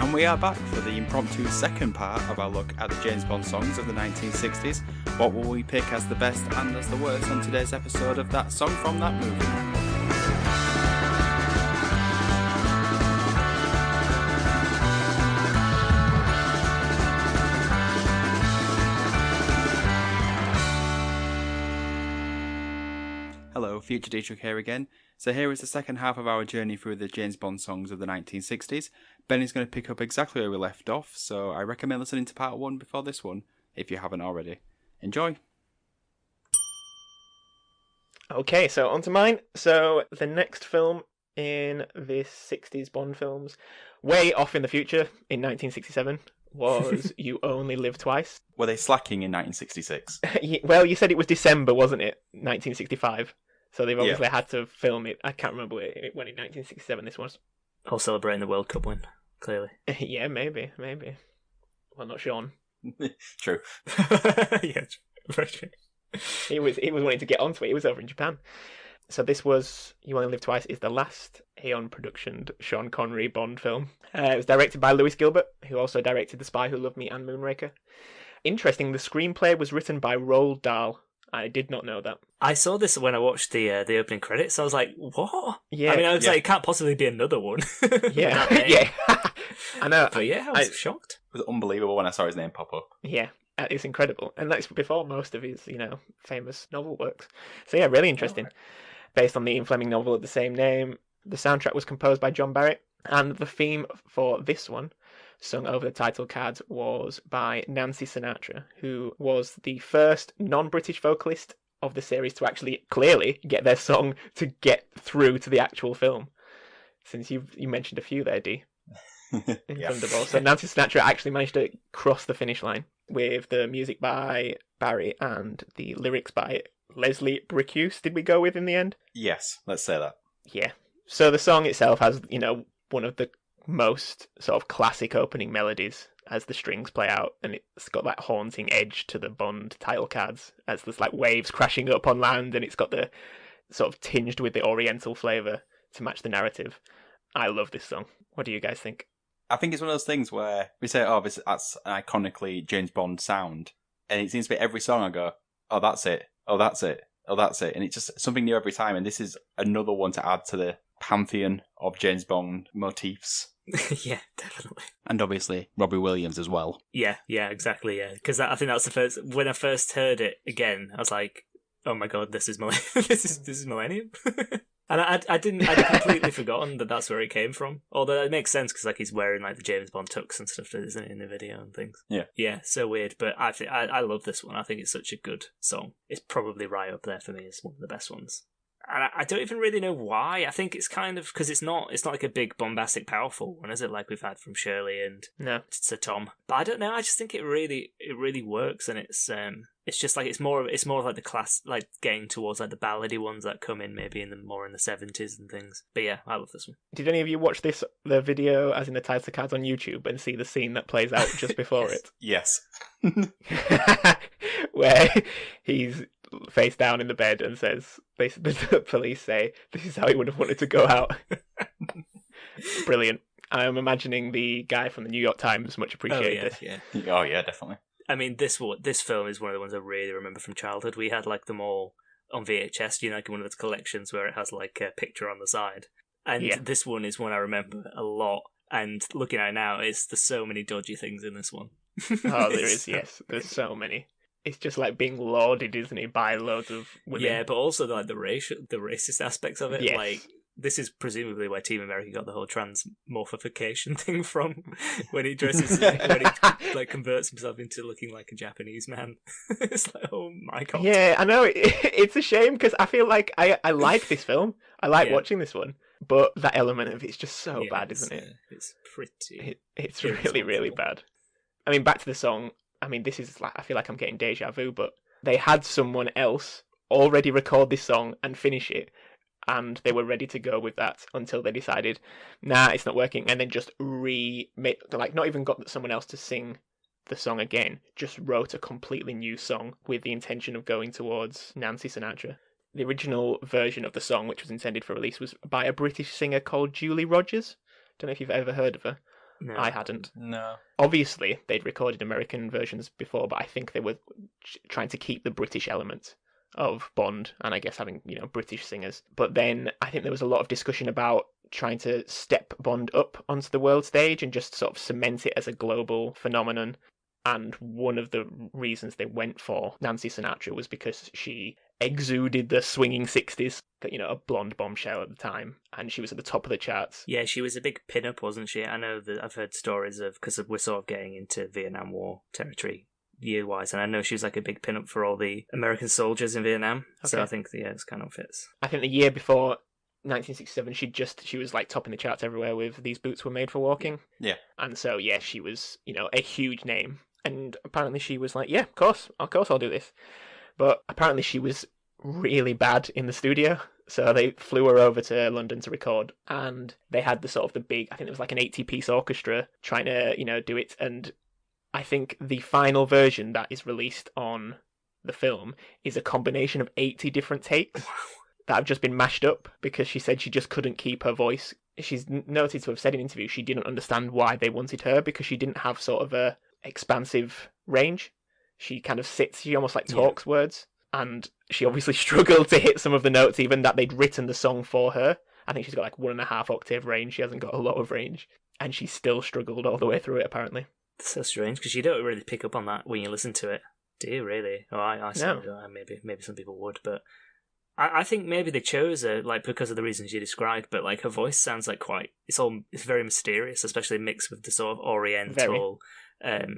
And we are back for the impromptu second part of our look at the James Bond songs of the 1960s. What will we pick as the best and as the worst on today's episode of That Song from That Movie? Hello, Future Dietrich here again. So here is the second half of our journey through the James Bond songs of the 1960s. Ben is going to pick up exactly where we left off, so I recommend listening to part 1 before this one, if you haven't already. Enjoy! Okay, so on to mine. So the next film in this 60s Bond films, way off in the future, in 1967, was You Only Live Twice. Were they slacking in 1966? Well, you said it was December, wasn't it? 1965. So they've obviously had to film it. I can't remember when in 1967 this was. Or celebrating the World Cup win, clearly. Yeah, maybe. Well, not Sean. True. Yeah, very true. He was wanting to get onto it. He was over in Japan. So this was You Only Live Twice is the last Aeon production Sean Connery Bond film. It was directed by Lewis Gilbert, who also directed The Spy Who Loved Me and Moonraker. Interesting, the screenplay was written by Roald Dahl. I did not know that. I saw this when I watched the opening credits. I was like, what? Yeah, I mean, I was like, it can't possibly be another one. Yeah, yeah. I know. But yeah, I was shocked. It was unbelievable when I saw his name pop up. Yeah, it's incredible. And that's before most of his, famous novel works. So yeah, really interesting. Right. Based on the Ian Fleming novel of the same name. The soundtrack was composed by John Barrett. And the theme for this one, sung over the title cards, was by Nancy Sinatra, who was the first non-British vocalist of the series to actually clearly get their song to get through to the actual film. Since you mentioned a few there, Dee, in Thunderball. So Nancy Sinatra actually managed to cross the finish line with the music by Barry and the lyrics by Leslie Bricusse. Did we go with in the end? Yes, let's say that. Yeah. So the song itself has, one of the most sort of classic opening melodies as the strings play out, and it's got that haunting edge to the Bond title cards as there's like waves crashing up on land, and it's got the sort of tinged with the oriental flavour to match the narrative. I love this song. What do you guys think? I think it's one of those things where we say, that's an iconically James Bond sound, and it seems to be every song I go, oh, that's it, oh, that's it, oh, that's it, and it's just something new every time, and this is another one to add to the pantheon of James Bond motifs. Yeah, definitely. And obviously Robbie Williams as well. Yeah, exactly, yeah. Because I think that's the first... When I first heard it again, I was like, oh my god, this is this is Millennium. And I'd completely forgotten that that's where it came from. Although it makes sense because like he's wearing like the James Bond tux and stuff, isn't it, in the video and things. Yeah, so weird. But I love this one. I think it's such a good song. It's probably right up there for me as one of the best ones. And I don't even really know why. I think it's kind of because it's not like a big bombastic powerful one, is it? Like we've had from Shirley and Sir Tom. But I don't know. I just think it really works, and it's just like it's more of like the class, like getting towards like the ballady ones that come in maybe more in the 70s and things. But yeah, I love this one. Did any of you watch the video as in the title cards on YouTube and see the scene that plays out just before it? Yes. Where he's face down in the bed and says, the police say, this is how he would have wanted to go out. Brilliant. I'm imagining the guy from the New York Times much appreciated this. Yeah. Oh, yeah, definitely. I mean, this film is one of the ones I really remember from childhood. We had like them all on VHS, like one of those collections where it has like a picture on the side. And this one is one I remember a lot. And looking at it now, there's so many dodgy things in this one. Oh, there is, yes. There's so many. It's just like being lauded, isn't it, by loads of women. Yeah, but also like the racist aspects of it. Yes. Like this is presumably where Team America got the whole transmorphification thing from, when he dresses, when he like converts himself into looking like a Japanese man. It's like, oh my god. Yeah, I know. It's a shame because I feel like I like this film. I like watching this one, but that element of it's just so bad, isn't it? It's pretty. It's really, really bad. I mean, back to the song. I mean, this is like, I feel like I'm getting deja vu, but they had someone else already record this song and finish it, and they were ready to go with that until they decided, nah, it's not working, and then just not even got someone else to sing the song again, just wrote a completely new song with the intention of going towards Nancy Sinatra. The original version of the song, which was intended for release, was by a British singer called Julie Rogers. Don't know if you've ever heard of her. No. I hadn't. No. Obviously, they'd recorded American versions before, but I think they were trying to keep the British element of Bond, and I guess having, British singers. But then I think there was a lot of discussion about trying to step Bond up onto the world stage and just sort of cement it as a global phenomenon. And one of the reasons they went for Nancy Sinatra was because she exuded the swinging 60s, a blonde bombshell at the time, and she was at the top of the charts. Yeah, she was a big pin-up, wasn't she? I know that I've heard stories of, because we're sort of getting into Vietnam War territory year-wise, and I know she was like a big pin-up for all the American soldiers in Vietnam, so I think, this kind of fits. I think the year before 1967, she was like topping the charts everywhere with These Boots Were Made for Walking. Yeah. And so, yeah, she was, a huge name. And apparently she was like, yeah, of course I'll do this. But apparently she was really bad in the studio. So they flew her over to London to record, and they had the big, I think it was like an 80-piece orchestra trying to, do it. And I think the final version that is released on the film is a combination of 80 different takes that have just been mashed up, because she said she just couldn't keep her voice. She's noted to have said in interviews she didn't understand why they wanted her, because she didn't have sort of a expansive range. She kind of sits, she almost like talks words, and she obviously struggled to hit some of the notes even that they'd written the song for her. I think she's got like 1.5 octave range, she hasn't got a lot of range, and she still struggled all the way through it apparently. That's so strange, because you don't really pick up on that when you listen to it, do you really? Oh, I certainly don't. Maybe some people would, but I think maybe they chose her because of the reasons you described, but like her voice sounds like it's very mysterious, especially mixed with the sort of oriental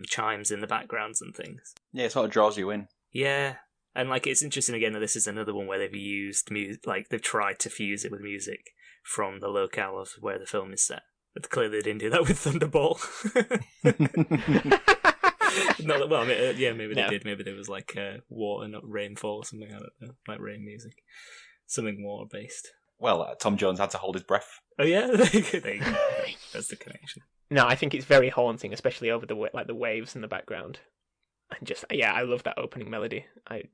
chimes in the backgrounds and things. Yeah, it sort of draws you in. Yeah, and like it's interesting again that this is another one where they've used music, like they've tried to fuse it with music from the locale of where the film is set. But clearly they didn't do that with Thunderball. Maybe they did. Maybe there was like water, not rainfall, or something. I don't know, like rain music, something water based. Well, Tom Jones had to hold his breath. Oh yeah, there you go. That's the connection. No, I think it's very haunting, especially over the waves in the background. And just I love that opening melody. I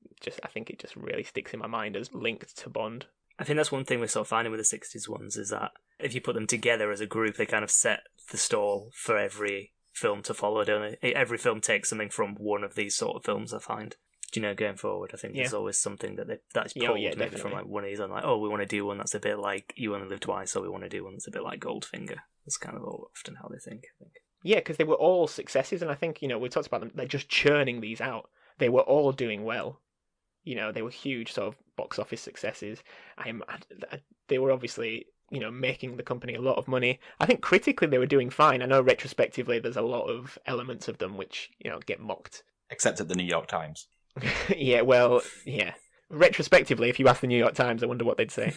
think it just really sticks in my mind as linked to Bond. I think that's one thing we're sort of finding with the 60s ones is that if you put them together as a group, they kind of set the stall for every film to follow, don't they? Every film takes something from one of these sort of films, I find. Going forward, I think there's always something that's pulled maybe from like one of these, and like, oh, we want to do one that's a bit like You Only Live Twice, or we want to do one that's a bit like Goldfinger. That's kind of often how they think, I think. Yeah, because they were all successes, and I think, we talked about them, they're just churning these out. They were all doing well. They were huge sort of box office successes. They were obviously, making the company a lot of money. I think critically they were doing fine. I know retrospectively there's a lot of elements of them which, get mocked. Except at the New York Times. Yeah. Retrospectively, if you ask the New York Times, I wonder what they'd say.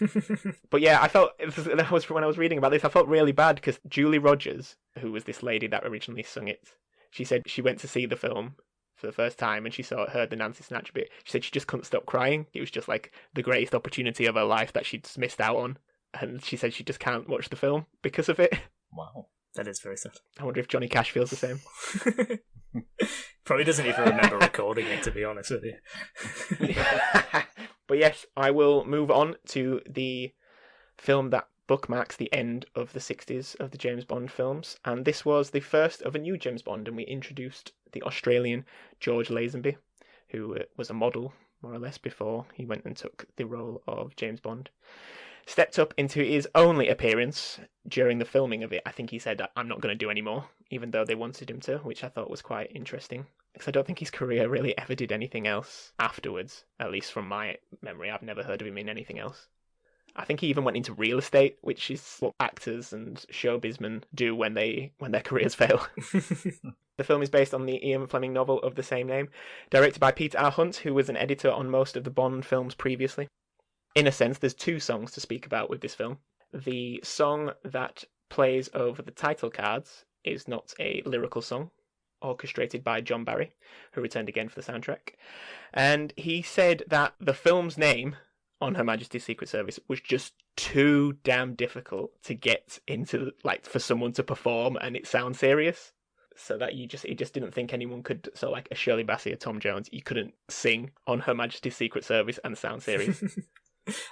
But yeah, I felt, when I was reading about this, I felt really bad because Julie Rogers, who was this lady that originally sung it, she said she went to see the film for the first time and she heard the Nancy Sinatra bit. She said she just couldn't stop crying. It was just like the greatest opportunity of her life that she'd missed out on. And she said she just can't watch the film because of it. Wow. That is very sad. I wonder if Johnny Cash feels the same. Probably doesn't even remember recording it, to be honest with you. But yes, I will move on to the film that bookmarks the end of the 60s of the James Bond films. And this was the first of a new James Bond, and we introduced the Australian George Lazenby, who was a model, more or less, before he went and took the role of James Bond. Stepped up into his only appearance during the filming of it. I think he said, I'm not going to do any more, even though they wanted him to, which I thought was quite interesting. Because I don't think his career really ever did anything else afterwards, at least from my memory. I've never heard of him in anything else. I think he even went into real estate, which is what actors and showbizmen do when their careers fail. The film is based on the Ian Fleming novel of the same name, directed by Peter R. Hunt, who was an editor on most of the Bond films previously. In a sense, there's two songs to speak about with this film. The song that plays over the title cards is not a lyrical song, orchestrated by John Barry, who returned again for the soundtrack. And he said that the film's name on Her Majesty's Secret Service was just too damn difficult to get into, like, for someone to perform and it sounds serious. So that he just didn't think anyone could, so like a Shirley Bassey or Tom Jones, you couldn't sing on Her Majesty's Secret Service and sound serious.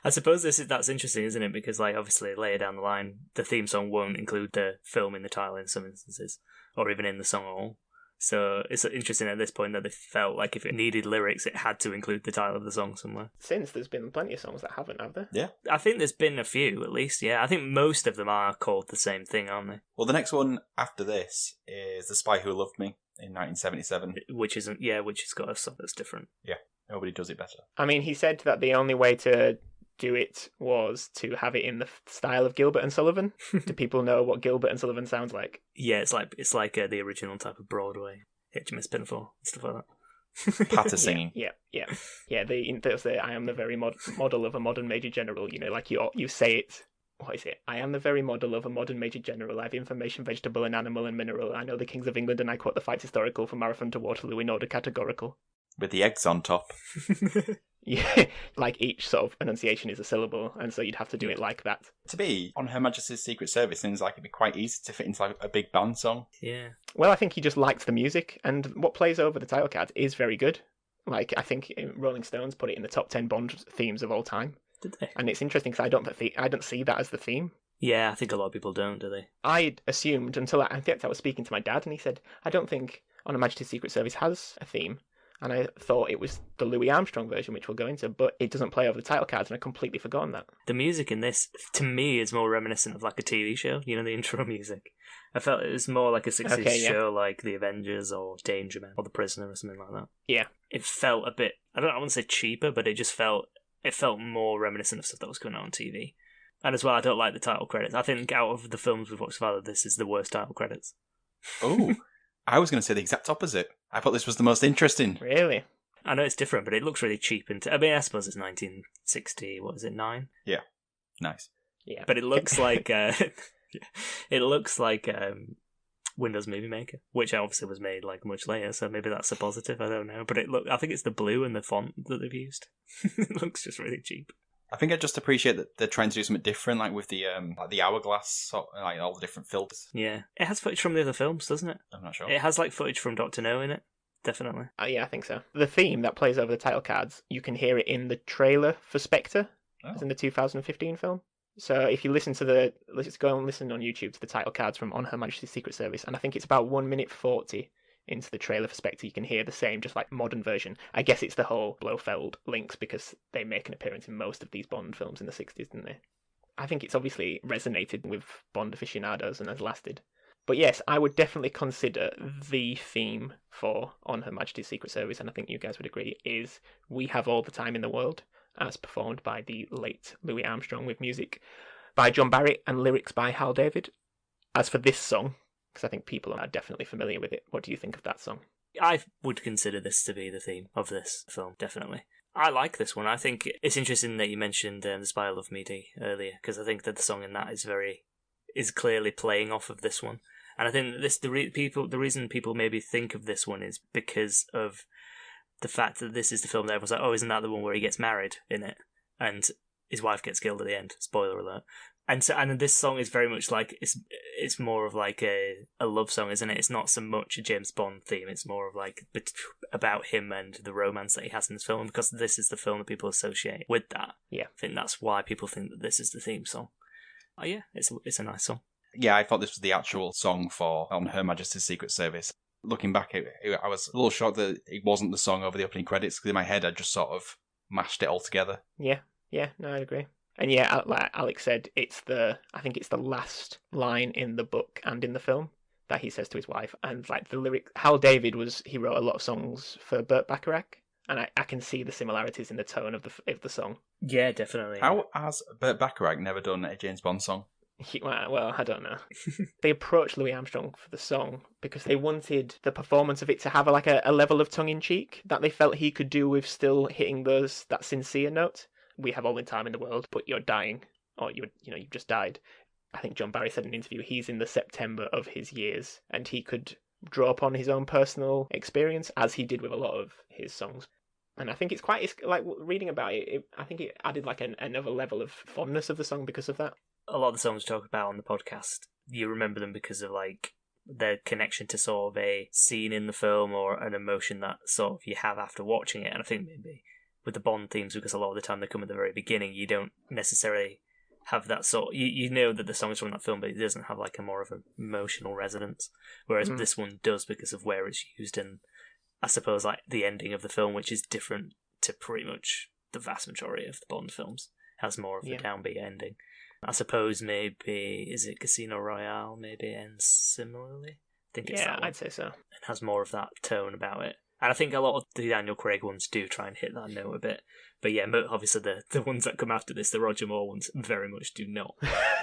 I suppose that's interesting, isn't it? Because, like, obviously, later down the line, the theme song won't include the film in the title in some instances, or even in the song at all. So it's interesting at this point that they felt like if it needed lyrics, it had to include the title of the song somewhere. Since there's been plenty of songs that haven't, have there? Yeah. I think there's been a few, at least, yeah. I think most of them are called the same thing, aren't they? Well, the next one after this is The Spy Who Loved Me in 1977. Which has got a song that's different. Yeah, nobody does it better. I mean, he said that the only way to do it was to have it in the style of Gilbert and Sullivan. Do people know what Gilbert and Sullivan sounds like? Yeah, it's like the original type of Broadway HMS Pinafore and stuff like that. Patter singing. Yeah. There's the I am the very model of a modern major general. You know, like you say it. What is it? I am the very model of a modern major general. I have information, vegetable and animal and mineral. I know the kings of England and I quote the fights historical from Marathon to Waterloo in order categorical. With the eggs on top. Yeah, like each sort of enunciation is a syllable, and so you'd have to do it like that. To be on Her Majesty's Secret Service seems like it'd be quite easy to fit into like a big band song. Yeah. Well, I think he just liked the music, and what plays over the title card is very good. Like, I think Rolling Stones put it in the top 10 Bond themes of all time. Did they? And it's interesting because I don't see that as the theme. Yeah, I think a lot of people don't, do they? I assumed until I was speaking to my dad, and he said, I don't think On Her Majesty's Secret Service has a theme. And I thought it was the Louis Armstrong version, which we'll go into, but it doesn't play over the title cards, and I'd completely forgotten that. The music in this, to me, is more reminiscent of like a TV show, you know, the intro music. I felt it was more like a 60s show, like The Avengers or Danger Man or The Prisoner or something like that. Yeah. It felt a bit, I wouldn't say cheaper, but it felt more reminiscent of stuff that was going on TV. And as well, I don't like the title credits. I think out of the films we've watched so far, this is the worst title credits. Oh, I was going to say the exact opposite. I thought this was the most interesting. Really? I know it's different, but it looks really cheap. And I mean, I suppose it's 1960, what is it, 9? Yeah, nice. Yeah. But it looks like Windows Movie Maker, which obviously was made like much later, so maybe that's a positive. I don't know, but I think it's the blue and the font that they've used. It looks just really cheap. I think I just appreciate that they're trying to do something different, like with the hourglass, like all the different filters. Yeah, it has footage from the other films, doesn't it? I'm not sure. It has like footage from Dr. No in it, definitely. Yeah, I think so. The theme that plays over the title cards, you can hear it in the trailer for Spectre, as in the 2015 film. So if you let's go and listen on YouTube to the title cards from On Her Majesty's Secret Service, and I think it's about 1 minute 40 into the trailer for Spectre, you can hear the same, just like modern version. I guess it's the whole Blofeld links because they make an appearance in most of these Bond films in the 60s, didn't they? I think it's obviously resonated with Bond aficionados and has lasted. But yes, I would definitely consider the theme for On Her Majesty's Secret Service, and I think you guys would agree, is We Have All the Time in the World, as performed by the late Louis Armstrong with music by John Barrett and lyrics by Hal David. As for this song, because I think people are definitely familiar with it, what do you think of that song? I would consider this to be the theme of this film, definitely. I like this one. I think it's interesting that you mentioned The Spy Who Loved Me earlier, because I think that the song in that is clearly playing off of this one. And I think that the reason people maybe think of this one is because of the fact that this is the film that everyone's like, oh, isn't that the one where he gets married in it? And his wife gets killed at the end. Spoiler alert. And this song is very much like, it's more of like a love song, isn't it? It's not so much a James Bond theme. It's more of like about him and the romance that he has in this film. And because this is the film that people associate with that, yeah, I think that's why people think that this is the theme song. Oh yeah, it's a nice song. Yeah, I thought this was the actual song for On Her Majesty's Secret Service. Looking back, I was a little shocked that it wasn't the song over the opening credits, because in my head I just sort of mashed it all together. Yeah, no, I'd agree. And yeah, like Alex said, I think it's the last line in the book and in the film that he says to his wife. And like the lyric, Hal David he wrote a lot of songs for Burt Bacharach, and I can see the similarities in the tone of the song. Yeah, definitely. How has Burt Bacharach never done a James Bond song? Well, I don't know. They approached Louis Armstrong for the song because they wanted the performance of it to have a level of tongue-in-cheek that they felt he could do with still hitting that sincere note. We have all the time in the world, but you're dying, or you've just died. I think John Barry said in an interview he's in the September of his years, and he could draw upon his own personal experience, as he did with a lot of his songs. And I think it's like reading about it, I think it added like another level of fondness of the song because of that. A lot of the songs we talk about on the podcast, you remember them because of like their connection to sort of a scene in the film or an emotion that sort of you have after watching it. And I think maybe with the Bond themes, because a lot of the time they come at the very beginning, you don't necessarily have that sort. You know that the song's from that film, but it doesn't have like a more of an emotional resonance. Whereas this one does because of where it's used, and I suppose like the ending of the film, which is different to pretty much the vast majority of the Bond films, has more of the downbeat ending. I suppose maybe, is it Casino Royale? Maybe ends similarly. I think it's that one. I'd say so. It has more of that tone about it. And I think a lot of the Daniel Craig ones do try and hit that note a bit. But yeah, obviously the ones that come after this, the Roger Moore ones, very much do not.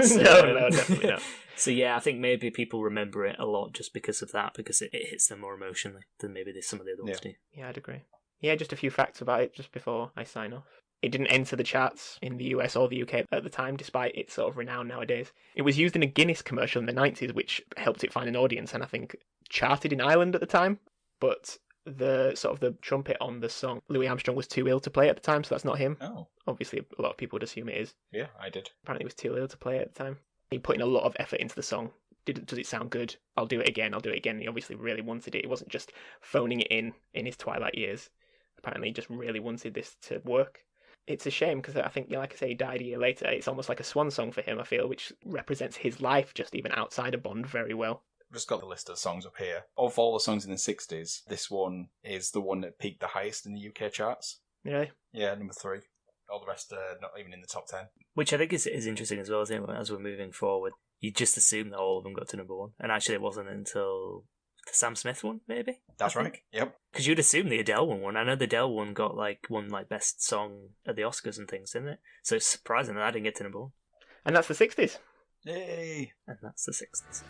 So, no, definitely not. So yeah, I think maybe people remember it a lot just because of that, because it hits them more emotionally than maybe some of the other ones do. Yeah, I'd agree. Yeah, just a few facts about it just before I sign off. It didn't enter the charts in the US or the UK at the time, despite its sort of renown nowadays. It was used in a Guinness commercial in the 90s, which helped it find an audience, and I think charted in Ireland at the time. But the sort of the trumpet on the song, Louis Armstrong was too ill to play at the time, so that's not him. Oh. Obviously, a lot of people would assume it is. Yeah, I did. Apparently he was too ill to play at the time. He put in a lot of effort into the song. Does it sound good? I'll do it again. He obviously really wanted it. It wasn't just phoning it in his twilight years. Apparently he just really wanted this to work. It's a shame because I think, like I say, he died a year later. It's almost like a swan song for him, I feel, which represents his life just even outside of Bond very well. I've just got the list of songs up here. Of all the songs in the 60s, this one is the one that peaked the highest in the UK charts. Really? Yeah, number 3. All the rest are not even in the top 10. Which I think is interesting as well, isn't it? As we're moving forward, you just assume that all of them got to number 1. And actually it wasn't until the Sam Smith one, maybe? That's right, yep. Because you'd assume the Adele one won. I know the Adele one got won best song at the Oscars and things, didn't it? So it's surprising that I didn't get to number 1. And that's the 60s. Yay! And that's the 60s.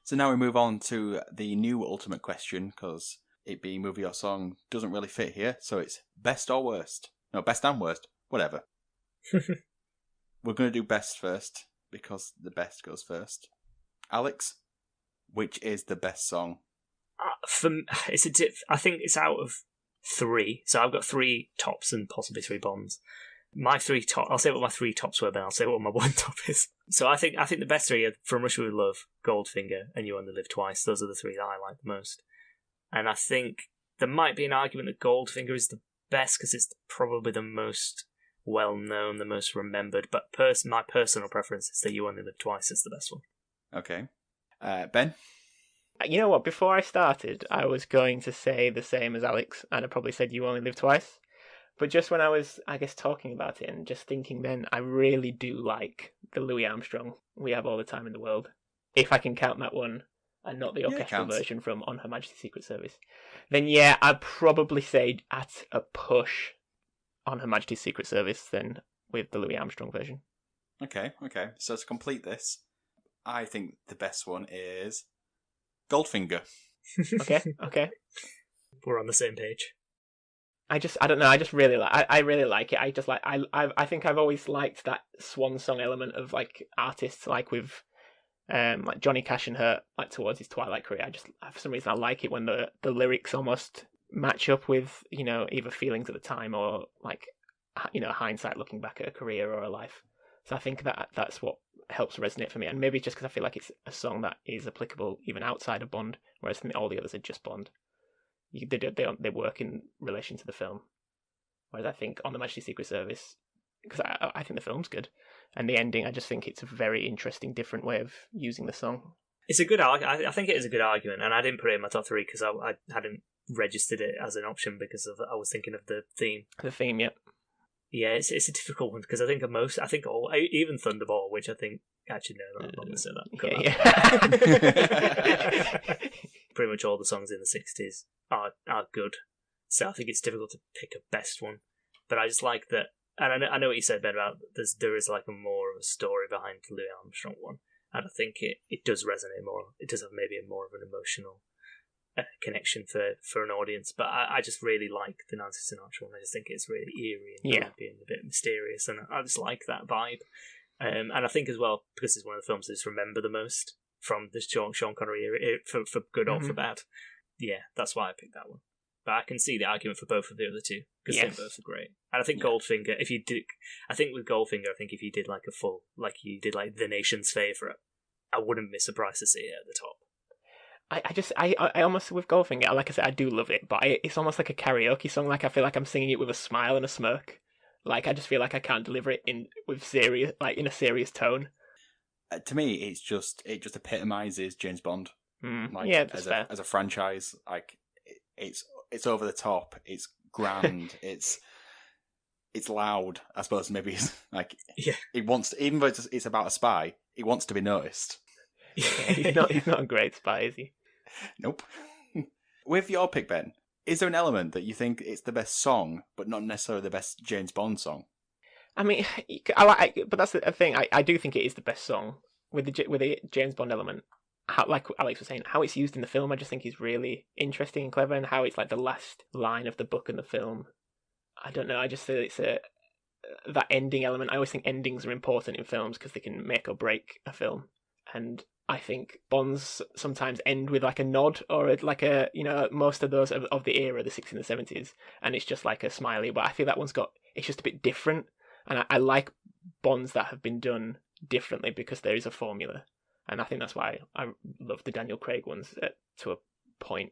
So now we move on to the new ultimate question, because it being movie or song doesn't really fit here. So it's best or worst. No, best and worst. Whatever. We're going to do best first, because the best goes first. Alex, which is the best song? I think it's out of 3. So I've got 3 tops and possibly 3 bonds. My 3 top. I'll say what my 3 tops were, then I'll say what my 1 top is. So I think the best 3 are From Russia with Love, Goldfinger, and You Only Live Twice. Those are the 3 that I like the most. And I think there might be an argument that Goldfinger is the best because it's probably the most well-known, the most remembered. But my personal preference is that You Only Live Twice is the best one. Okay. Ben? You know what? Before I started, I was going to say the same as Alex, and I probably said You Only Live Twice. But just when I was, I guess, talking about it and just thinking then, I really do like the Louis Armstrong We Have All the Time in the World. If I can count that one, and not the orchestral version from On Her Majesty's Secret Service, then yeah, I'd probably say at a push On Her Majesty's Secret Service than with the Louis Armstrong version. Okay. So to complete this, I think the best one is Goldfinger. Okay. We're on the same page. I don't know. I just really like. I really like it. I think I've always liked that swan song element of like artists, like with, like Johnny Cash and Hurt, like towards his twilight career. For some reason, I like it when the lyrics almost match up with, either feelings at the time or like, hindsight looking back at a career or a life. So I think that's what helps resonate for me. And maybe it's just because I feel like it's a song that is applicable even outside of Bond, whereas all the others are just Bond. They work in relation to the film, whereas I think On the Majesty's Secret Service, because I think the film's good, and the ending, I just think it's a very interesting, different way of using the song. It's a good argument. I think it is a good argument, and I didn't put it in my top 3 because I hadn't registered it as an option because I was thinking of the theme. The theme, yeah. Yeah, it's a difficult one because I think even Thunderball, which I think actually no, I'm not going to say that. Yeah. Pretty much all the songs in the 60s are good, so I think it's difficult to pick a best one. But I just like that, and I know what you said, Ben, about there is like a more of a story behind the Louis Armstrong one, and I think it does resonate more. It does have maybe more of an emotional connection for an audience, but I just really like the Nancy Sinatra one. I just think it's really eerie and creepy and a bit mysterious, and I just like that vibe. And I think as well, because it's one of the films I just remember the most from this Sean Connery era, for good or for bad. Yeah, that's why I picked that one. but I can see the argument for both of the other two because Yes. they both are great. And I think Goldfinger, if you did, I think with Goldfinger, I think if you did like a full, like you did like The Nation's Favourite, I wouldn't be surprised to see it at the top. I almost, with Goldfinger, like I said, I do love it, but it's almost like a karaoke song. Like I feel like I'm singing it with a smile and a smirk. Like I just feel like I can't deliver it in a serious tone. To me, it just epitomizes James Bond. Like, Yeah, that's fair. As a franchise, like it's over the top, it's grand, it's loud. I suppose maybe like it wants to, even though it's about a spy, it wants to be noticed. Yeah, he's not a great spy, is he? Nope. With your pick, Ben, is there an element that you think it's the best song, but not necessarily the best James Bond song? I mean, but that's the thing. I do think it is the best song with the James Bond element. How, like Alex was saying, how it's used in the film, I just think is really interesting and clever, and how it's like the last line of the book and the film. I don't know. I just feel it's that ending element. I always think endings are important in films because they can make or break a film, and I think Bonds sometimes end with like a nod or like a, most of those of the era, the 60s and the 70s, and it's just like a smiley. But I feel that one's it's just a bit different, and I like Bonds that have been done differently because there is a formula, and I think that's why I love the Daniel Craig ones to a point,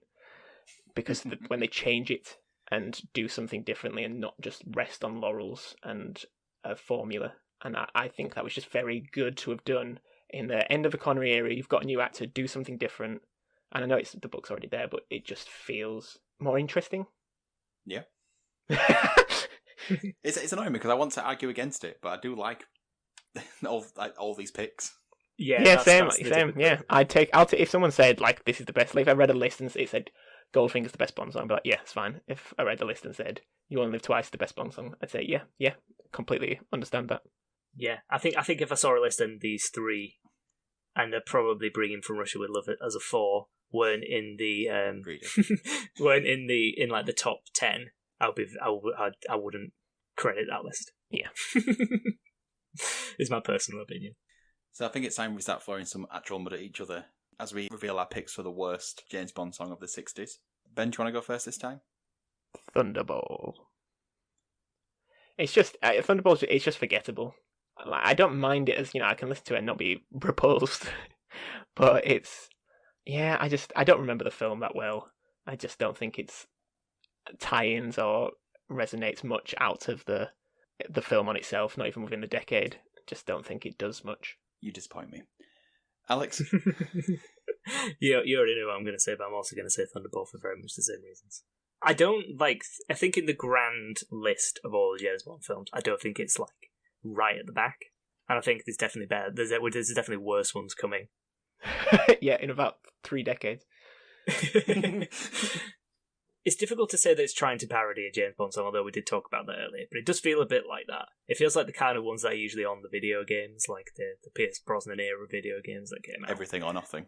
because when they change it and do something differently and not just rest on laurels and a formula, and I think that was just very good to have done. In the end of the Connery era, you've got a new actor, do something different. And I know the book's already there, but it just feels more interesting. Yeah. It's annoying because I want to argue against it, but I do like all these picks. Yeah, same. Yeah, I'll take if someone said like this is the best. Like if I read a list and it said Goldfinger's the best Bond song, I'd be like, yeah, it's fine. If I read the list and said You Only Live Twice, the best Bond song, I'd say yeah, completely understand that. Yeah, I think if I saw a list and these three, and they're probably bringing From Russia with Love as a 4, weren't in the in like the top 10, I wouldn't credit that list. Yeah, is my personal opinion. So I think it's time we start throwing some actual mud at each other as we reveal our picks for the worst James Bond song of the 60s. Ben, do you want to go first this time? Thunderball. It's just Thunderball. It's just forgettable. Like, I don't mind it as I can listen to it and not be repulsed, but it's I don't remember the film that well. I just don't think it's tie-ins or resonates much out of the film on itself. Not even within the decade. Just don't think it does much. You disappoint me, Alex. You already know what I'm going to say, but I'm also going to say Thunderball for very much the same reasons. I don't like. I think in the grand list of all the James Bond films, I don't think it's like right at the back, and I think there's definitely better. There's definitely worse ones coming. Yeah, in about 3 decades. It's difficult to say that it's trying to parody a James Bond song, although we did talk about that earlier. But it does feel a bit like that. It feels like the kind of ones that are usually on the video games, like the Pierce Brosnan era video games that came out. Everything or Nothing.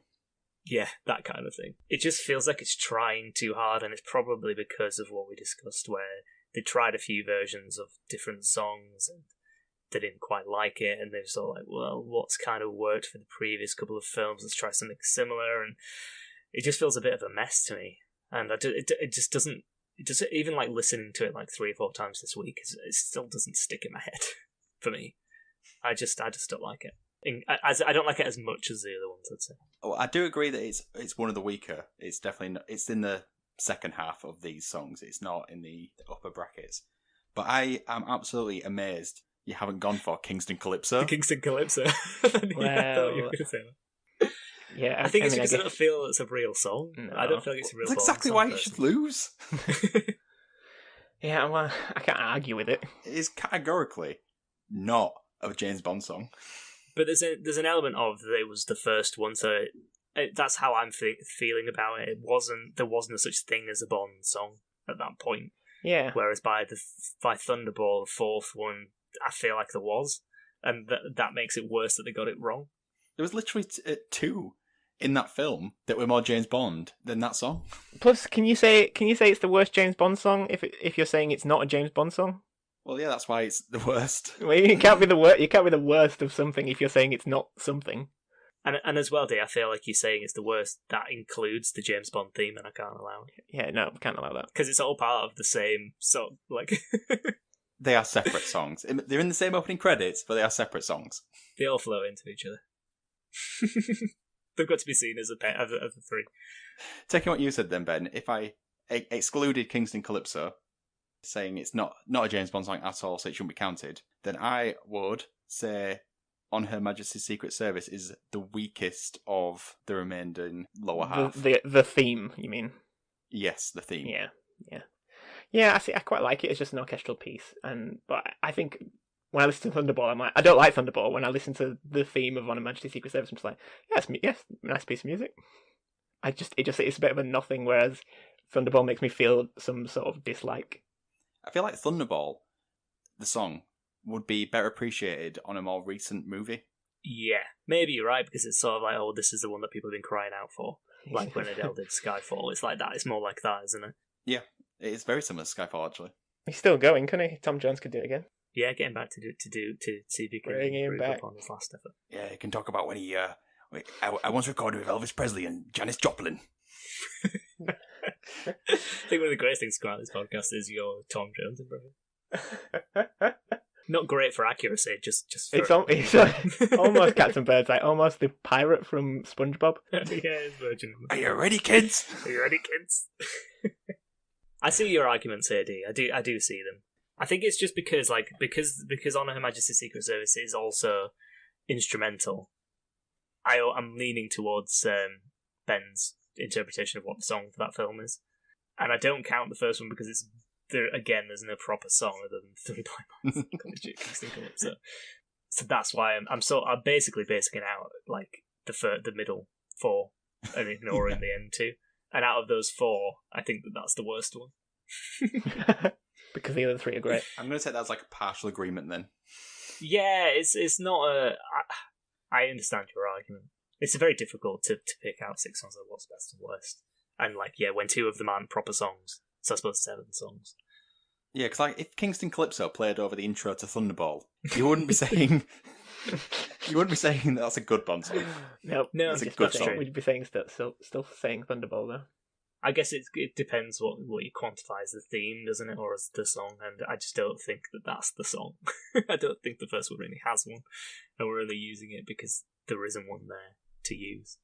Yeah, that kind of thing. It just feels like it's trying too hard, and it's probably because of what we discussed, where they tried a few versions of different songs, and they didn't quite like it, and they're sort of like, well, what's kind of worked for the previous couple of films? Let's try something similar, and it just feels a bit of a mess to me. And it just doesn't. It just, even like listening to it like 3 or 4 times this week, it still doesn't stick in my head for me. I just don't like it. I don't like it as much as the other ones, I'd say. Oh, I do agree that it's one of the weaker. It's definitely it's in the second half of these songs. It's not in the upper brackets. But I am absolutely amazed you haven't gone for Kingston Calypso. The Kingston Calypso. Well, I thought you were going to say that. Yeah, I think it's because I don't feel it's a real song. No. I don't feel like it's a real song. That's exactly why you should lose. Yeah, well, I can't argue with it. It is categorically not a James Bond song. But there's an element of that it was the first one, so that's how I'm feeling about it. There wasn't a such thing as a Bond song at that point. Yeah. Whereas by Thunderball, the fourth one, I feel like there was, and that makes it worse that they got it wrong. There was literally 2 in that film that were more James Bond than that song. Plus, can you say it's the worst James Bond song if you're saying it's not a James Bond song? Well, yeah, that's why it's the worst. Well, you can't be the worst. You can't be the worst of something if you're saying it's not something. And as well, Dee, I feel like you're saying it's the worst. That includes the James Bond theme, and I can't allow it. Yeah, no, can't allow that. Because it's all part of the same song. Like, They are separate songs. They're in the same opening credits, but they are separate songs. they all flow into each other. They've got to be seen as a pair of the three. Taking what you said then, Ben, if I excluded Kingston Calypso, saying it's not a James Bond song at all, so it shouldn't be counted, then I would say On Her Majesty's Secret Service is the weakest of the remaining lower half. The theme, you mean? Yes, the theme. Yeah. I quite like it. It's just an orchestral piece, but I think when I listen to Thunderball, I don't like Thunderball. When I listen to the theme of On Her Majesty's Secret Service, I'm just like, yes, nice piece of music. It's a bit of a nothing, whereas Thunderball makes me feel some sort of dislike. I feel like Thunderball, the song, would be better appreciated on a more recent movie. Yeah, maybe you're right, because it's sort of like, oh, this is the one that people have been crying out for. Like when Adele did Skyfall. It's like that. It's more like that, isn't it? Yeah, it is very similar to Skyfall, actually. He's still going, couldn't he? Tom Jones could do it again. Yeah, getting back to see if he can Bring him improve back upon his last effort. Yeah, you can talk about when he... I once recorded with Elvis Presley and Janis Joplin. I think one of the greatest things to come out of this podcast is your Tom Jones impression. Not great for accuracy, just for... It's like, almost Captain Birdseye, almost the pirate from SpongeBob. Yeah, it's Virgin. Are you ready, kids? Are you ready, kids? I see your arguments here, D. I do see them. I think it's just because On Her Majesty's Secret Service is also instrumental. I'm leaning towards Ben's interpretation of what the song for that film is, and I don't count the first one because it's there's no proper song other than Three Blind Mice. So that's why I'm basically basing it out like the middle four and ignoring the end two. And out of those four, I think that's the worst one. Because the other three are great. I'm going to say that's like a partial agreement then. Yeah, it's not a... I understand your argument. It's very difficult to pick out 6 songs of what's best and worst. And when 2 of them aren't proper songs, so I suppose 7 songs. Yeah, because if Kingston Calypso played over the intro to Thunderball, you wouldn't be saying... You wouldn't be saying that's a good Bond song. No, it's a good song. We'd be saying still saying Thunderball though. I guess it depends what you quantify as the theme, doesn't it, or as the song? And I just don't think that's the song. I don't think the first one really has one, and we're only using it because there isn't one there to use,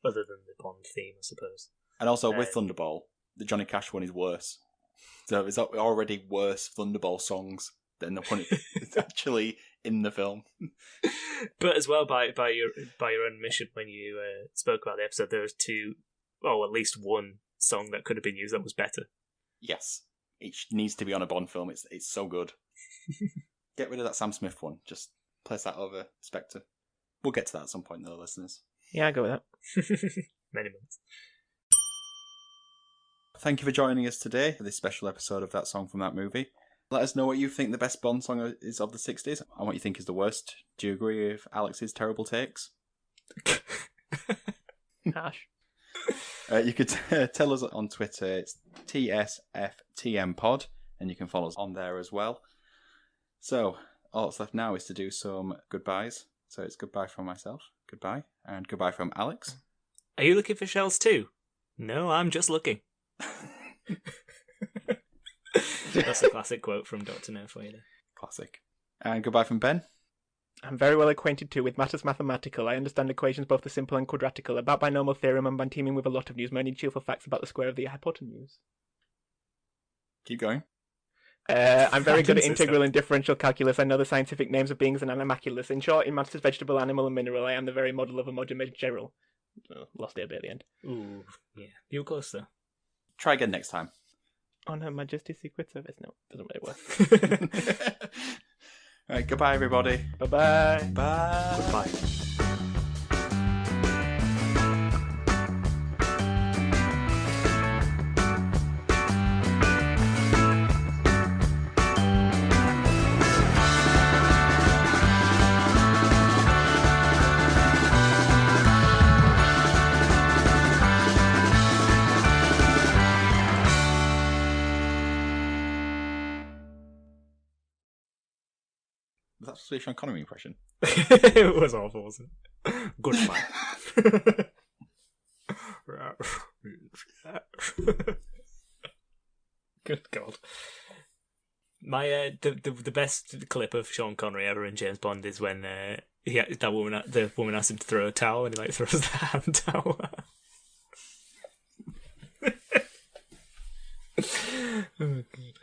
other than the Bond theme, I suppose. And also with Thunderball, the Johnny Cash one is worse. So it's already worse Thunderball songs than the one it's actually in the film. But as well, by your own admission, when you spoke about the episode, there was at least one song that could have been used that was better. Yes, it needs to be on a Bond film. It's so good. Get rid of that Sam Smith one. Just place that over Spectre. We'll get to that at some point, though, listeners. Yeah, I go with that. Many months. Thank you for joining us today for this special episode of That Song from That Movie. Let us know what you think the best Bond song is of the 60s and what you think is the worst. Do you agree with Alex's terrible takes? Harsh. You could tell us on Twitter. It's TSFTMPod, and you can follow us on there as well. So, all that's left now is to do some goodbyes. So it's goodbye from myself, goodbye, and goodbye from Alex. Are you looking for shells too? No, I'm just looking. That's a classic quote from Dr. No for you there. Classic. And goodbye from Ben. I'm very well acquainted too with matters mathematical. I understand equations both the simple and quadratical, about binomial theorem and by teaming with a lot of news. Many cheerful facts about the square of the hypotenuse. Keep going. I'm very good at integral and differential calculus. I know the scientific names of beings and animalculous. In short, in matters vegetable, animal and mineral, I am the very model of a modern general. Lost it a bit at the end. Ooh, yeah. You were close though. Try again next time. On Her Majesty's Secret Service. No, doesn't really work. Right, goodbye everybody. Bye-bye. Bye. Goodbye. Was that supposed to be a Sean Connery impression? It was awful, wasn't it? Good man. Good God. My the best clip of Sean Connery ever in James Bond is when the woman asks him to throw a towel and he like throws the hand towel. Oh, God.